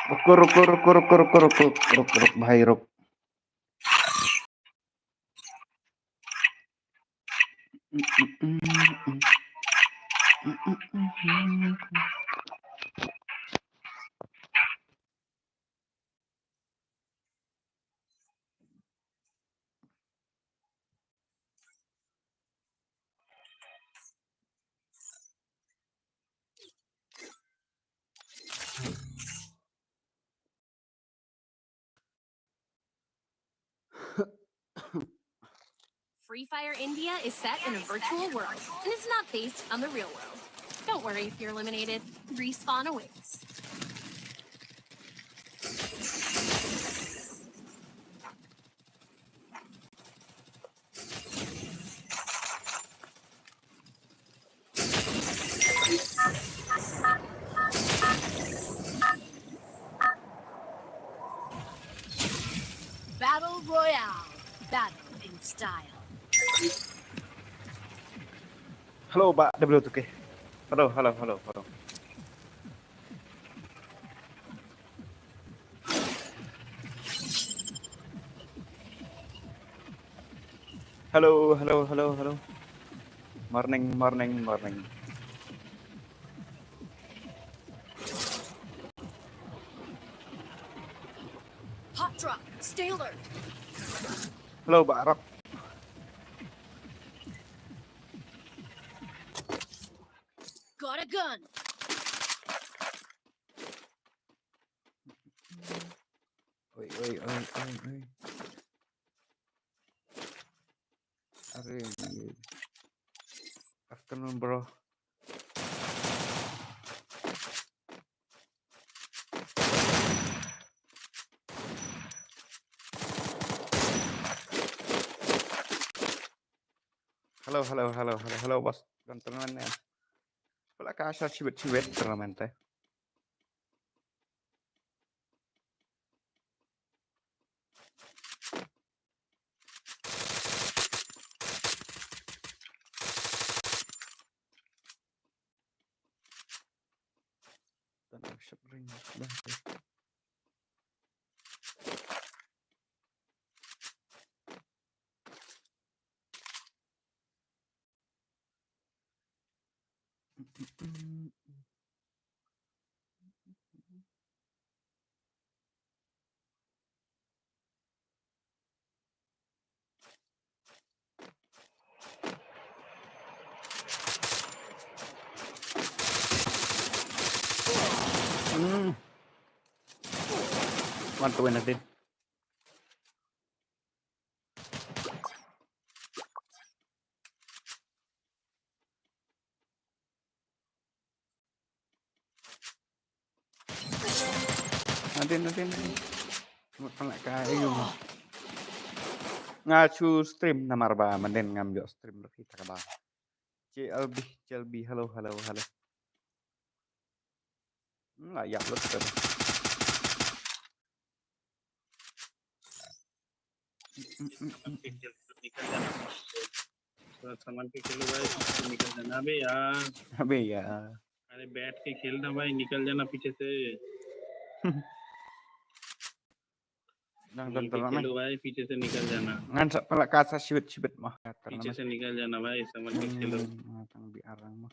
रुक भाई रुक। Free Fire India is set in a virtual world and is not based on the real world. Don't worry if you're eliminated. Respawn awaits. Battle Royale. Battle in style. Halo, Pak. Ada Bluetooth ke? Halo. Halo. Morning. Hot drop. Stay alert. Halo, Pak Rock. Got a gun. Oi. Afternoon, bro. Halo, bos. Gantengnya. Pala kasar ciwet turnamen teh. Tanah sepring. Mantuin natin. Natin. Kena kayu. Ngacu stream namar ba menden ngambil stream kita ka ba. CLB halo. Nggak ya lo tuh. सामान के खेलो भाई, निकल जाना बे यार। अबे यार, अरे बैठ के खेलना भाई, निकल जाना पीछे से। खेलो भाई, पीछे से निकल जाना। Ngan pala kasa sibet mah. पीछे से निकल जाना भाई, सामान के खेलो। Tang bi arang mah.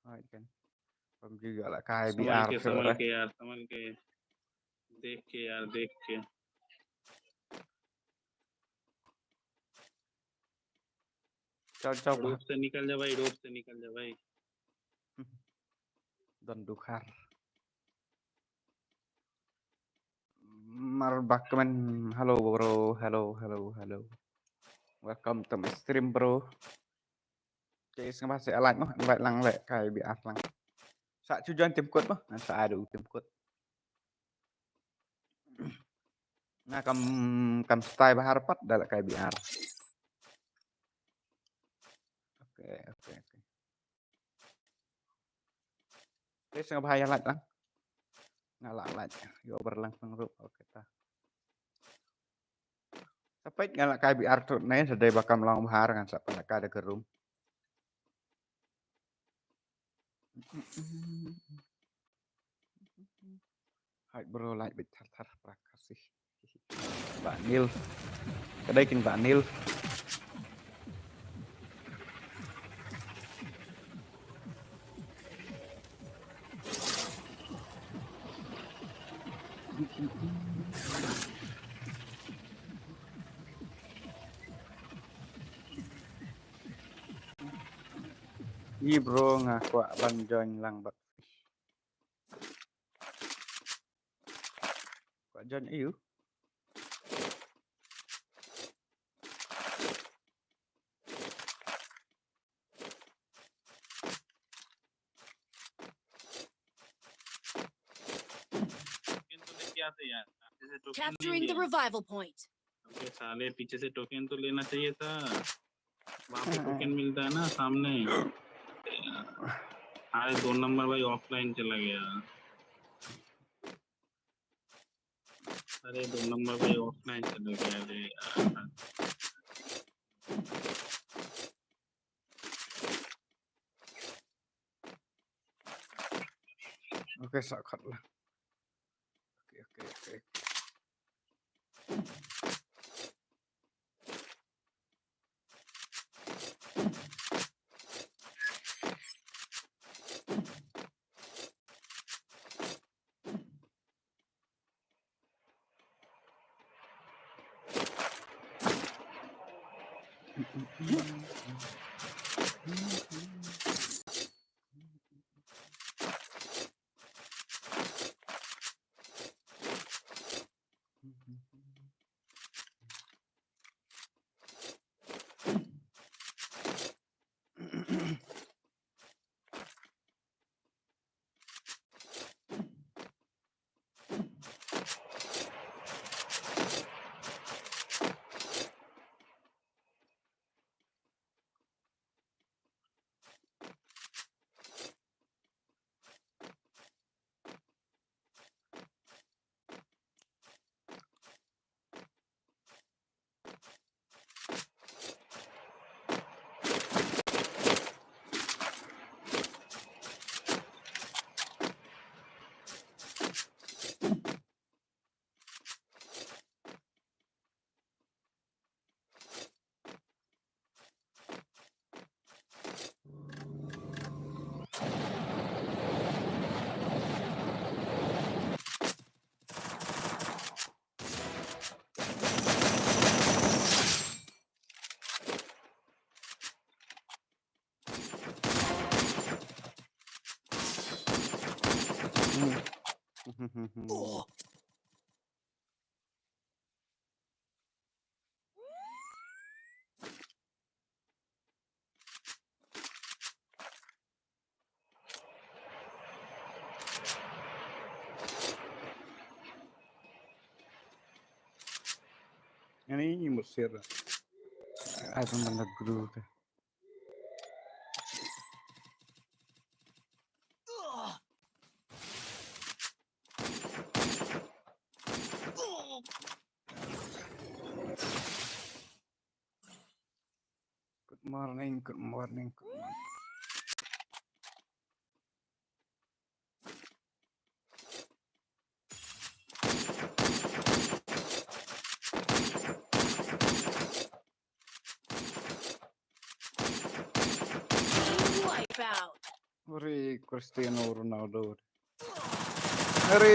Hai kan. Pam juga lah kai bi ar. संभल के यार, संभल के। देख के। Cocok. रोड से निकल जा भाई। Dan dukar. Marbakman, halo bro, halo. Welcome to my stream bro. Oke, sekarang masih alat mah, invite lang lek kai bi ar lang. Sa tujuan tim code mah, sa ada tim code. Nah, kam stay bahar pat dalek kai bi ar. Oke. Oke, sekarang bahaya alat lang. Ngalat yo berlang pengrup oke ta. Sampai ngalak kai bi ar tu nih sedai bakam lang bahar kan sa panaka ada gerum. Hai bro lại bị thắt thắt prakasi. Bạn Neil. Ở đây kênh bạn Neil. Yi bro ngaku ban join lang bak. Quả join yếu. Token तो लेके आते यार, जैसे token नहीं Capturing the लिया। revival point. अबे साले पीछे से टोकन तो लेना चाहिए था। वहाँ पे टोकन मिलता है ना सामने। अरे 2 नंबर भाई ऑफलाइन चला गया। अरे 2 नंबर भाई ऑफलाइन चला गया रे यार। Ok sợ khẩn là. Ok. Ini Mesir. Ada mana guru teh. Good morning. Wipeout. Ori Cristiano Ronaldo. Eri.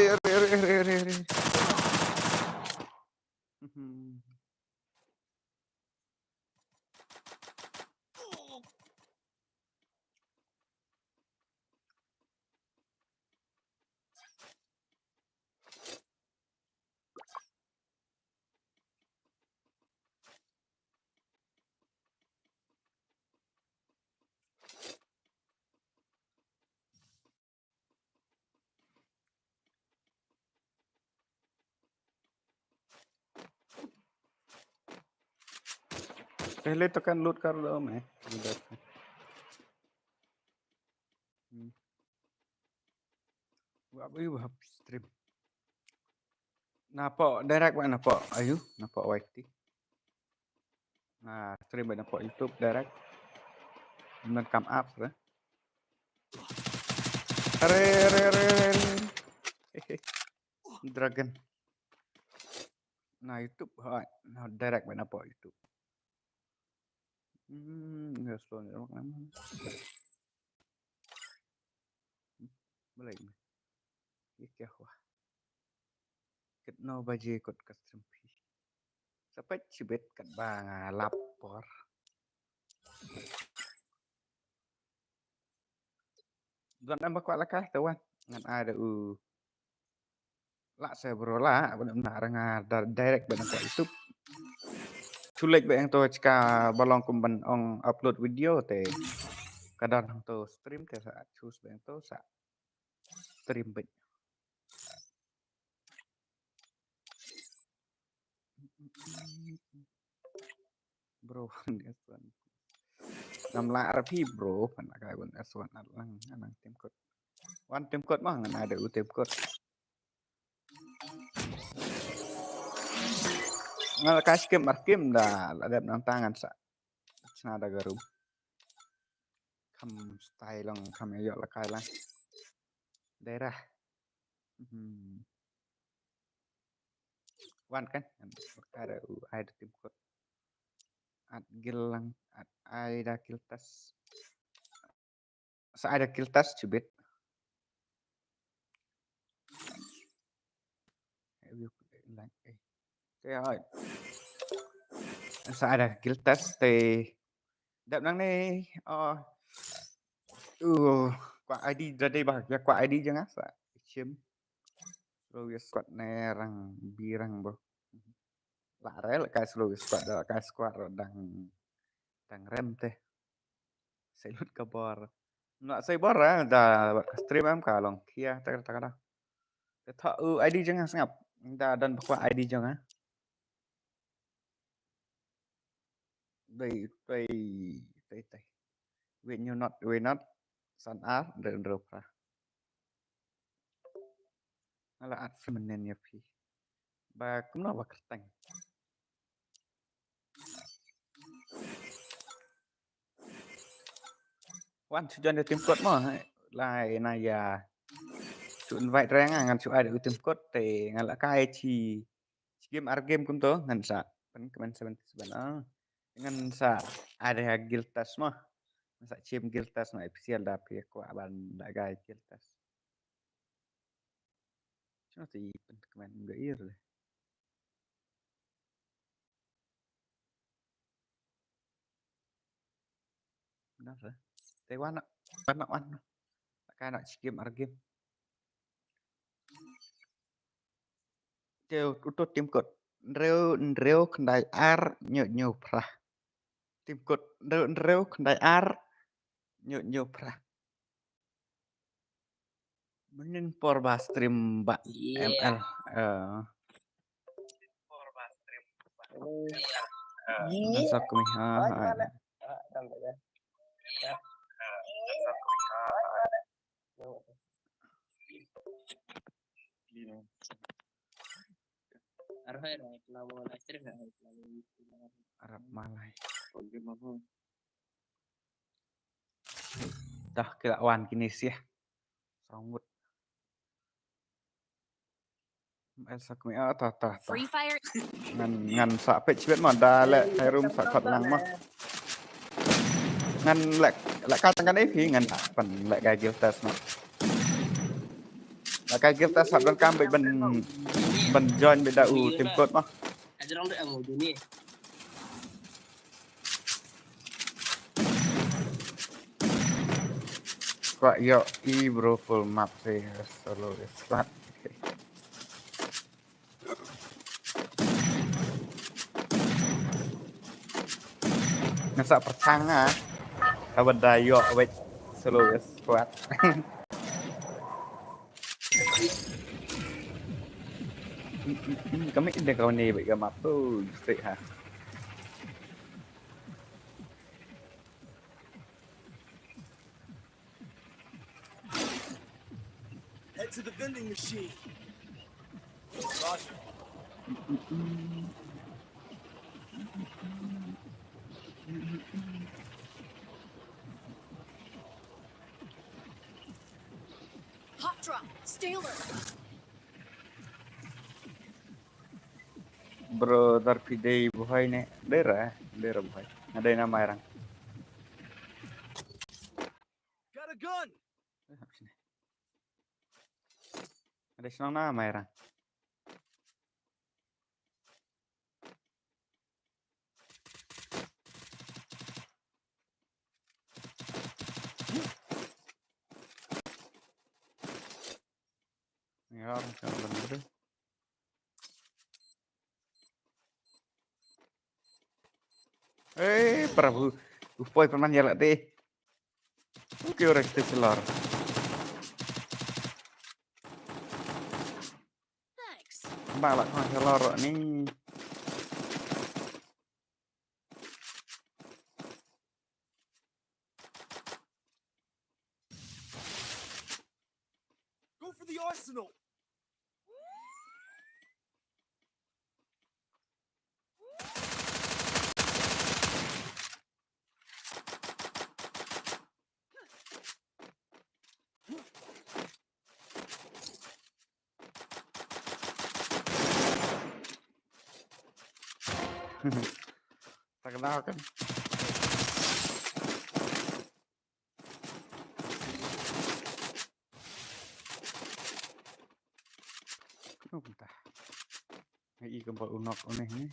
पहले तो kan load कर लो मैं उधर से wah stream napa direct bạn napa ayu napa YT nah stream bạn napa YouTube direct mình cầm app rồi are Dragon. Nah YouTube nah direct bạn apa YouTube. Nggak slow nih kan. Boleh ini. Ini क्या हुआ? Ketno baje kot custom fee. Sampai cibet kat bang lapor. Tuan nambah kuat lah kah tuan? Ngan ada lạ sẽ bro lạ bạn nãy nga direct bạn kuat YouTube. Chulek ba yang to chika balong kumban ong upload video te kadang to stream te sa choose ba yang to sa stream ba. Bro S1 nằm lạ ra phi bro phần cái bọn S1 lang tim code one tim code mah ngan ada tim code ngal kas game markim dah ada nang tangan sa ada garum kam style lang kam yo la kai lang daerah one kan ada tim code at gilang at ada kiltas sa ada kiltas cubit lang cái sa ada kiltas te đợt năng này quả ID ra đây bạc ya quả ID jangan sa chiếm rồi squad này rang birang bro lạ đấy là cái slow squad là cái squad rồi đang rem teh saya lut kabar nggak saya bara dah stream em cả lòng kia tak tak ada thọ ID jangan ngap dah dan bakwa ID jangan đây đây đây đây we not san a dan ropa ala at femenen ya pi ba cũng nó bạc tành quan chuan để tìm code mà lại này ya chuan vai rang ngan chu ai để tìm code te ngan la kai chi game ar game kun to ngan sa pan kemen 77 ngan sa ada giltas mah sa chim giltas na official da pi ko aban da gai giltas cuma ti pan kemen enggak ir deh benar deh te wan cái nó game ar game kêu tụt tim code rêu kendai ar nyo prah tim code rêu kendai ar nyo prah menin porba stream mbak ML Nasab kami Arab Malay dah kelawan kini sih sanggut Elsa kami ta Free Fire ngan sa pe chibet ma da le hai room sa khat lang ma ngan lek ka tang kan phi ngan pan lek ga giltas ma lek ga giltas sa dan kam ban join be da tim code ma Ajrong được ngủ dunia. Kok yo bro full map sih solo start ngasa percanga kabar dayo wait solo squad kami indah kau ni bagi map tu sih ha Head to the vending machine. Roger. Hot drop. Stay alert. bro terpidai buhay nih daerah buhay ada yang nama orang Got a gun. ada senang nama orang ya orang bener Prabu upoi paman ya deh oke orang kita celor Thanks. balak kan celor nih Go for the arsenal. tak kenal kan oh bentar ini kembal unok aneh nih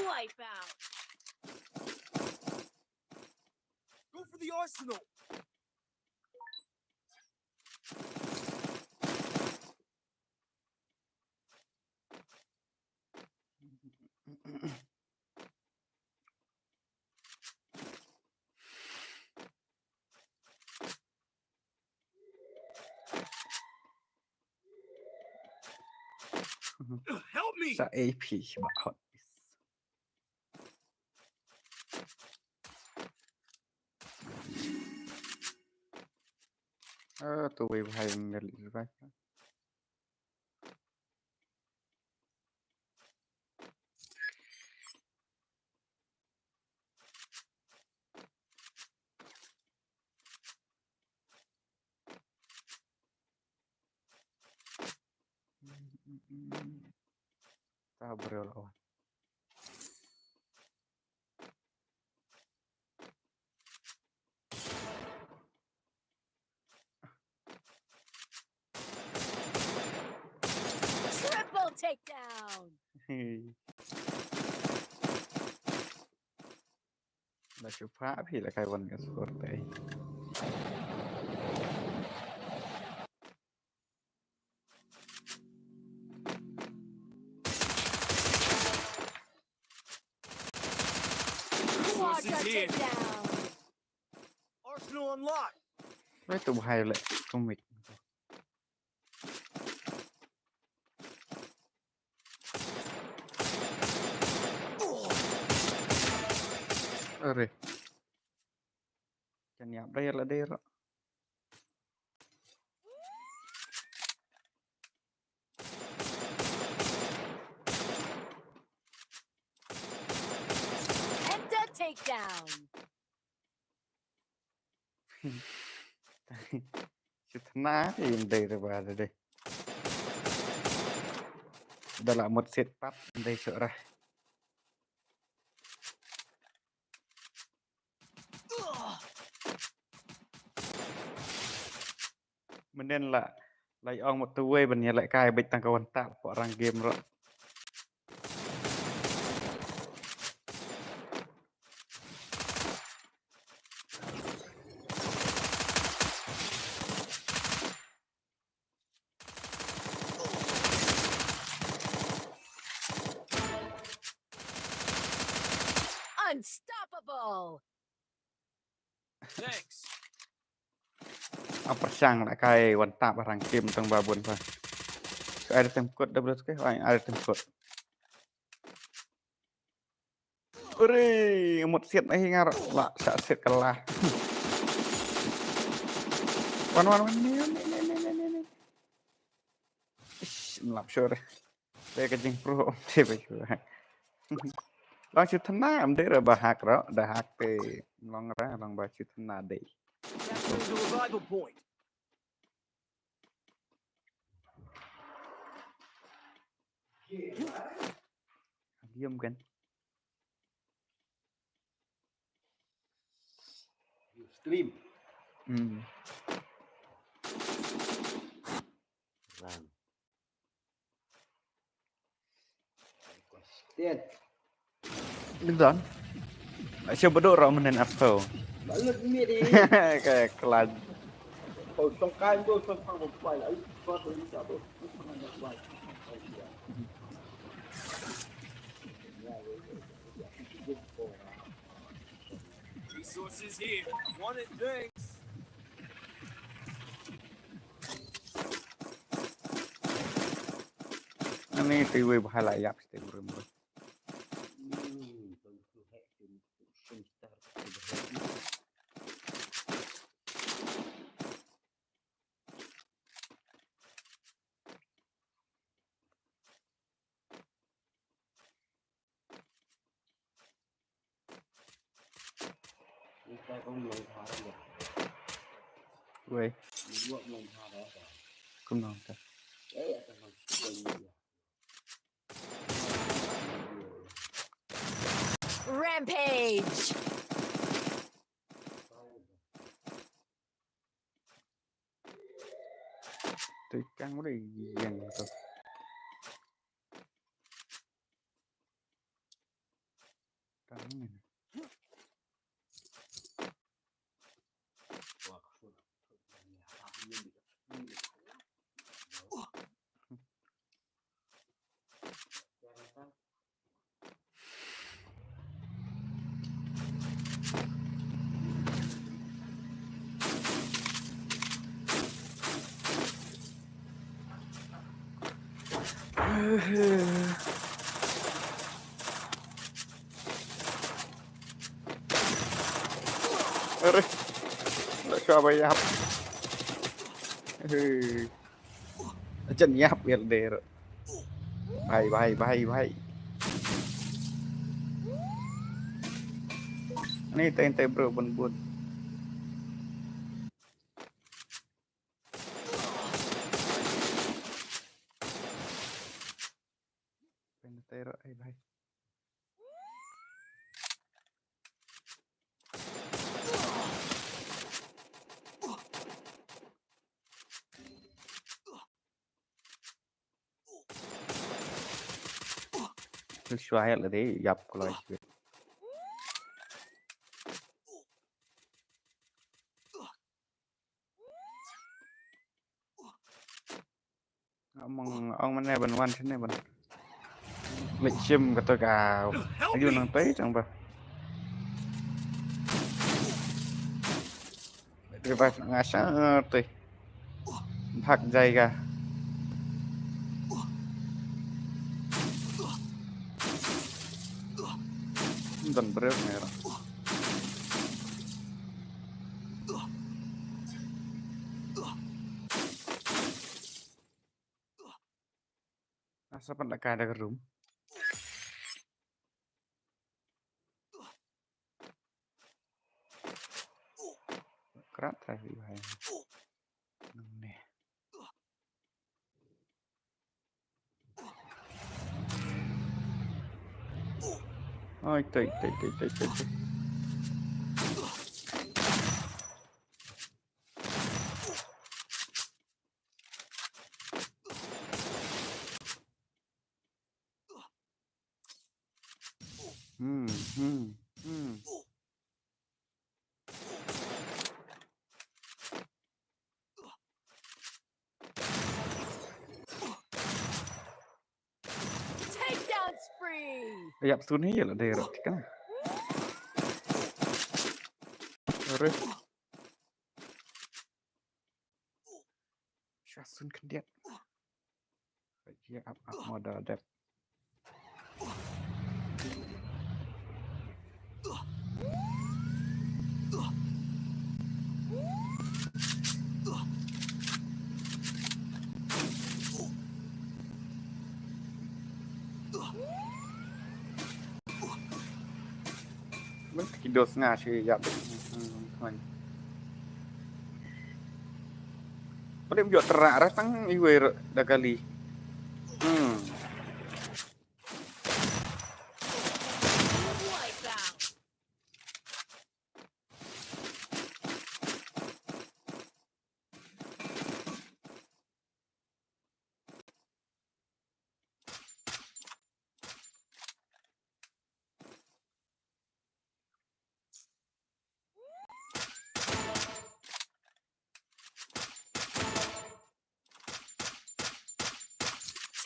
Wipe out. Go for the arsenal. Help me. sa AP bakot tuh buhay dari survive sabar lawan Triple takedown. đã chụp phá thì là cái vần cái score đấy Resources Quadra here. takedown. Arsenal unlocked. với tụ hay lại không mịch rồi chân nhạc đây là đây rồi Enta takedown. chứ ná thì đây rồi bà rồi đây đây là một set bắt đây sợ ra mình nên là lại on một tu quay bên nhà lại cài bịch tăng cầu tạo của răng game rồi Unstoppable. Thanks. apa sang lại cài quần tạo răng game tăng ba buồn phải ada tempat double sekali ada tempat Uri, một set này ngar lạ sợ set kalah. Wan nih. Ish, melap sure. Saya kencing pro, saya sure. Long chữ thân na em đấy rồi bà hạc đó, đã hạc thì long ra long bà chữ thân na đấy. Capturing the revival point. Diam kan. Stream. Hmm. Run. Konsisten. Betul. Coba dulu Romanen Apple. Balut ni đi. Kayak kelan. Hồi trong cái tôi phân phăng một quay lại có tôi đi sao tôi không ăn được quay. Resources here. Want it, thanks. Ini TV bahala yap sih bro. Kita không lồng thả ra được. Gue, Buat lồng thả ra. kum nong ta. Eh, ada lồng thả. Rampage! Tôi căng quá đi dần thôi. Căng này. Ơi, lại cho bay áp. Chân nháp biệt đề rồi. Bay. Ini tente bro bun. Tente rồi, bay. Suaya là thế gặp loài chuyện. Ông này bần văn thế này bần. Lịch chim của tôi cả vô năng tới chẳng bà. Cái vạch ngã sáng tùy. Thạc dày cả. Dần break này rồi. Asa pun tak ada room. Kerat tadi bahaya. Nih. Oh, itu. Takedown spree! Yap sunni ya lah daerah kan. Terus. Shasun kan dia. Dia up modal depth. Vẫn kidos nga siya yap. Paling yo teraras tang iwer dagali. Wipeout.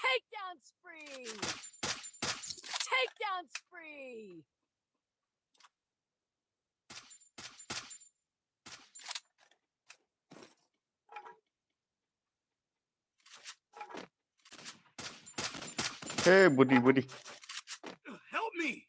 Takedown spree. Takedown spree. Hey, Budi. Help me!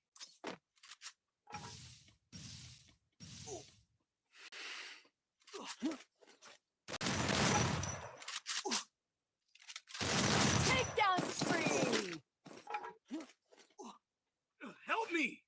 Takedown spree. Help me!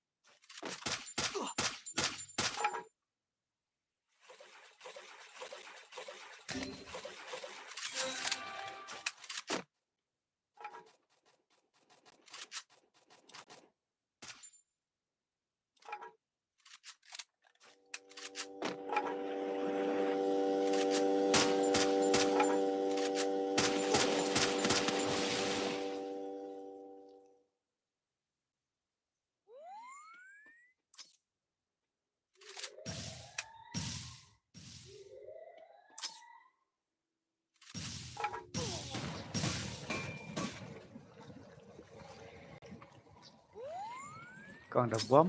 Còn đập bom.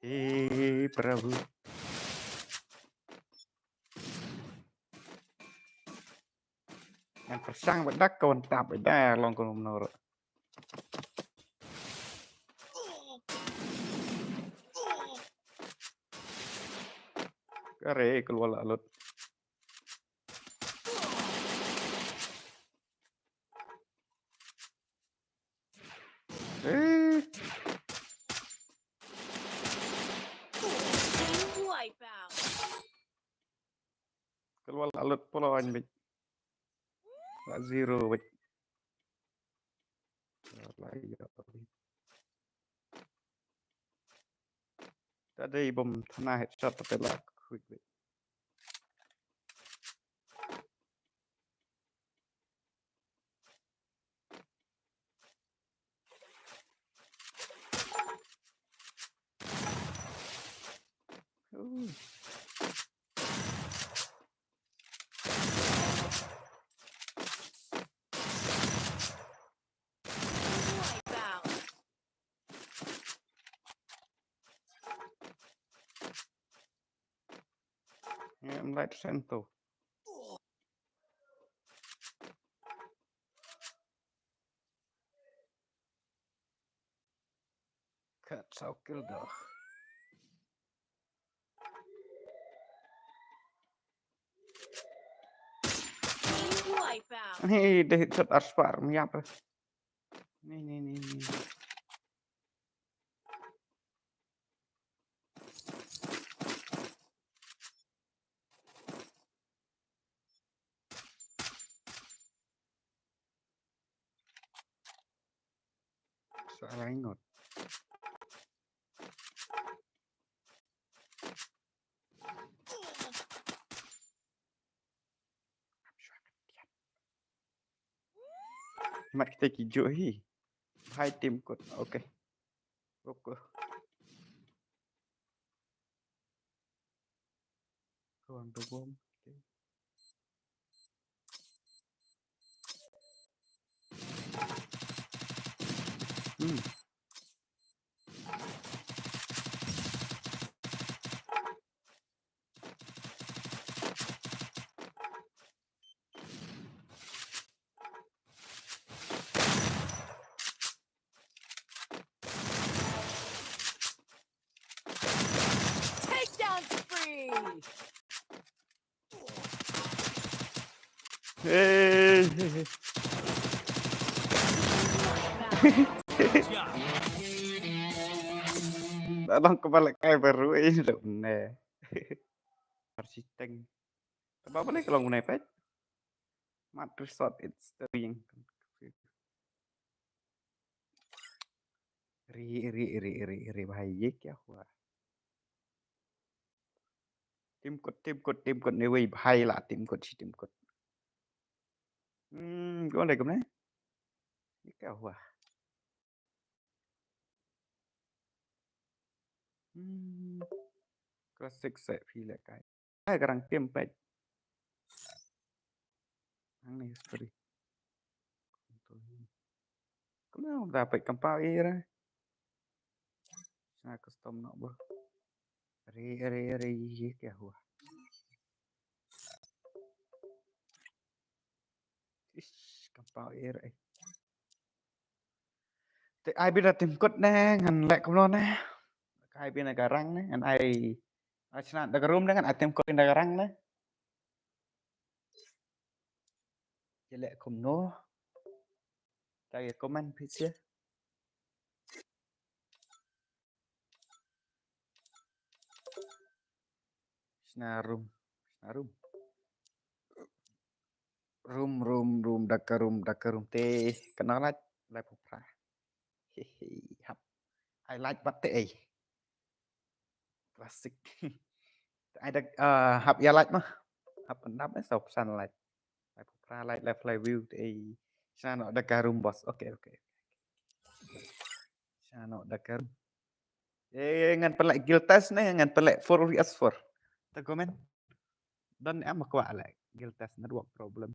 Hey, Prabhu. Yang persang bedak kawan tap beda long kono menurut. Kare keluar lalut. Wipeout. Keluar lalut pula anh bịch. Là zero bịch. Lại tadi bom thana headshot tapi lah quick bịch. Wipeout. Em lại sentuh. Cut sau kill dah. Wipeout. Nih deh headshot Arspar apa? Nih. Salah ingat. Mat kita hijau hi. Hai tim kot. Oke. Oke. Kawan bom. Good job. Tolong kepala kayak baru ini loh, nah. Persisteng. Apa boleh kalau mau nepet? Mat resort it's the ring. Ri bahaya क्या हुआ? Tim code này vậy hay là tim code. Có này cũng đấy. क्या हुआ? Classic sẽ phi lại cái. Cái răng tiêm pet. Thằng này sorry. Cũng không ra phải cầm bao ra. Nah, custom nọ bro. Ri ये क्या हुआ? Ish, cầm bao ấy. Thì ai biết là tìm cốt nè, ngàn lẹ không lo nè. Ai biết là cả răng nè, ngàn ai chana ada room dengan item code yang rang nè. Jelek không no. Cari comment please ya. Nah, room. Room teh kenal lah level pra. Hehe, hap. I like what teh. Classic. Ada hap ya like mah. Hap pendap sop san like. Level pra like level view teh. Sana ada room boss. Oke. Sana ada room. Ngan pelak guild test nih, ngan pelak 4vs4. Ta comment. Dan em mà qua lại guild test network problem.